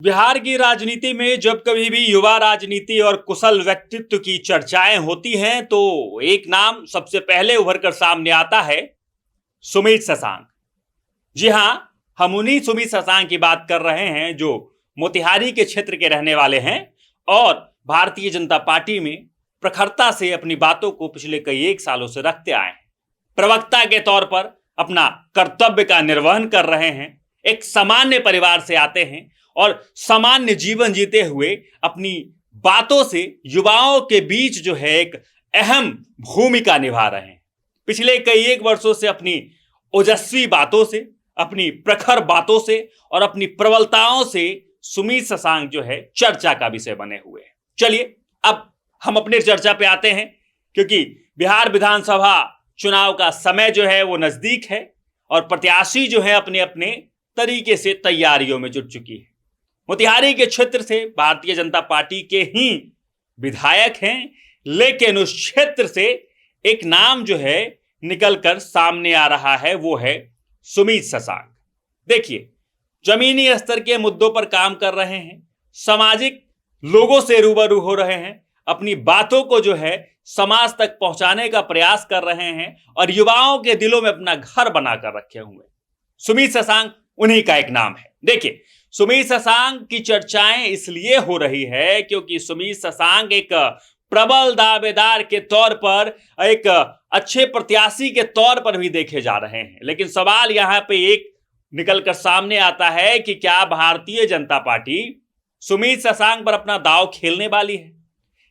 बिहार की राजनीति में जब कभी भी युवा राजनीति और कुशल व्यक्तित्व की चर्चाएं होती हैं तो एक नाम सबसे पहले उभर कर सामने आता है, सुमित शशांक। जी हां, हम उन्हीं सुमित शशांक की बात कर रहे हैं जो मोतिहारी के क्षेत्र के रहने वाले हैं और भारतीय जनता पार्टी में प्रखरता से अपनी बातों को पिछले कई एक सालों से रखते आए हैं। प्रवक्ता के तौर पर अपना कर्तव्य का निर्वहन कर रहे हैं। एक सामान्य परिवार से आते हैं और सामान्य जीवन जीते हुए अपनी बातों से युवाओं के बीच जो है एक अहम भूमिका निभा रहे हैं। पिछले कई एक वर्षों से अपनी ओजस्वी बातों से, अपनी प्रखर बातों से और अपनी प्रबलताओं से सुमित शशांक जो है चर्चा का विषय बने हुए हैं। चलिए अब हम अपने चर्चा पे आते हैं, क्योंकि बिहार विधानसभा चुनाव का समय जो है वो नजदीक है और प्रत्याशी जो है अपने अपने तरीके से तैयारियों में जुट चुकी है। मोतिहारी के क्षेत्र से भारतीय जनता पार्टी के ही विधायक हैं, लेकिन उस क्षेत्र से एक नाम जो है निकलकर सामने आ रहा है, वो है सुमित शशांक। देखिए, जमीनी स्तर के मुद्दों पर काम कर रहे हैं, सामाजिक लोगों से रूबरू हो रहे हैं, अपनी बातों को जो है समाज तक पहुंचाने का प्रयास कर रहे हैं और युवाओं के दिलों में अपना घर बनाकर रखे हुए। सुमित शशांक उन्हीं का एक नाम है। देखिए, सुमित शशांक की चर्चाएं इसलिए हो रही है क्योंकि सुमित शशांक एक प्रबल दावेदार के तौर पर, एक अच्छे प्रत्याशी के तौर पर भी देखे जा रहे हैं। लेकिन सवाल यहां पे एक निकलकर सामने आता है कि क्या भारतीय जनता पार्टी सुमित शशांक पर अपना दांव खेलने वाली है?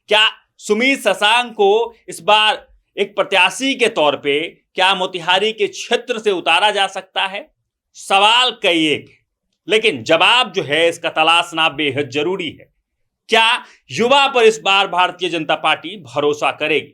क्या सुमित शशांक को इस बार एक प्रत्याशी के तौर पे क्या मोतिहारी के क्षेत्र से उतारा जा सकता है? सवाल कई एक, लेकिन जवाब जो है इसका तलाशना बेहद जरूरी है। क्या युवा पर इस बार भारतीय जनता पार्टी भरोसा करेगी?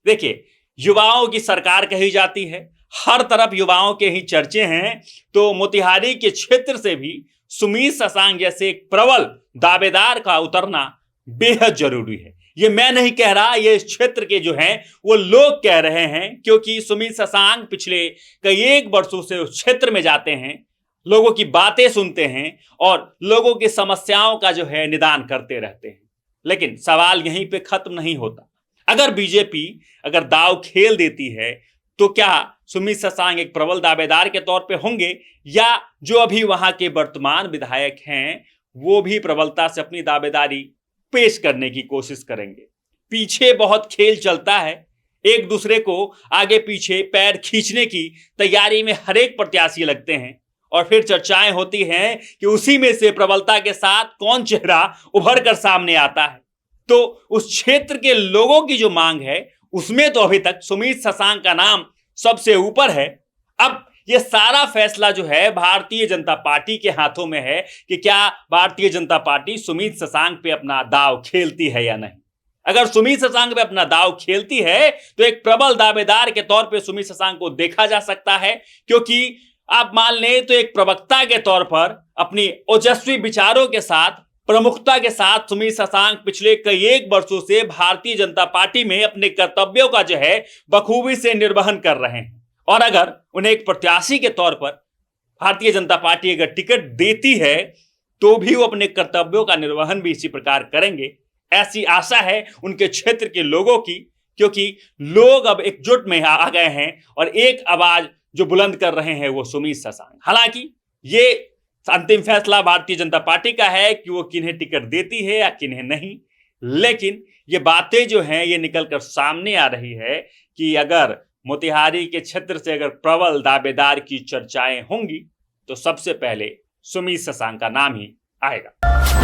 देखिए, युवाओं की सरकार कही जाती है, हर तरफ युवाओं के ही चर्चे हैं, तो मोतिहारी के क्षेत्र से भी सुमित शशांक जैसे एक प्रबल दावेदार का उतरना बेहद जरूरी है। ये मैं नहीं कह रहा, ये इस क्षेत्र के जो हैं वो लोग कह रहे हैं, क्योंकि सुमित शशांक पिछले कई एक वर्षों से उस क्षेत्र में जाते हैं, लोगों की बातें सुनते हैं और लोगों की समस्याओं का जो है निदान करते रहते हैं। लेकिन सवाल यहीं पे खत्म नहीं होता। अगर बीजेपी अगर दांव खेल देती है तो क्या सुमित शशांक एक प्रबल दावेदार के तौर पे होंगे, या जो अभी वहां के वर्तमान विधायक हैं वो भी प्रबलता से अपनी दावेदारी पेश करने की कोशिश करेंगे? पीछे बहुत खेल चलता है, एक दूसरे को आगे पीछे पैर खींचने की तैयारी में हर एक प्रत्याशी लगते हैं और फिर चर्चाएं होती हैं कि उसी में से प्रबलता के साथ कौन चेहरा उभर कर सामने आता है। तो उस क्षेत्र के लोगों की जो मांग है उसमें तो अभी तक सुमित शशांक का नाम सबसे ऊपर है। अब ये सारा फैसला जो है भारतीय जनता पार्टी के हाथों में है कि क्या भारतीय जनता पार्टी सुमित शशांक पे अपना दांव खेलती है या नहीं। अगर सुमित शशांक पे अपना दांव खेलती है तो एक प्रबल दावेदार के तौर पे सुमित शशांक को देखा जा सकता है, क्योंकि आप मान लें तो एक प्रवक्ता के तौर पर अपनी ओजस्वी विचारों के साथ, प्रमुखता के साथ सुमित शशांक पिछले कई एक वर्षों से भारतीय जनता पार्टी में अपने कर्तव्यों का जो है बखूबी से निर्वहन कर रहे हैं। और अगर उन्हें एक प्रत्याशी के तौर पर भारतीय जनता पार्टी अगर टिकट देती है तो भी वो अपने कर्तव्यों का निर्वहन भी इसी प्रकार करेंगे, ऐसी आशा है उनके क्षेत्र के लोगों की, क्योंकि लोग अब एकजुट में आ गए हैं और एक आवाज जो बुलंद कर रहे हैं वो सुमित शशांक। हालांकि ये अंतिम फैसला भारतीय जनता पार्टी का है कि वो किन्हें टिकट देती है या किन्हें नहीं, लेकिन ये बातें जो हैं ये निकलकर सामने आ रही है कि अगर मोतिहारी के क्षेत्र से अगर प्रबल दावेदार की चर्चाएं होंगी तो सबसे पहले सुमित शशांक का नाम ही आएगा।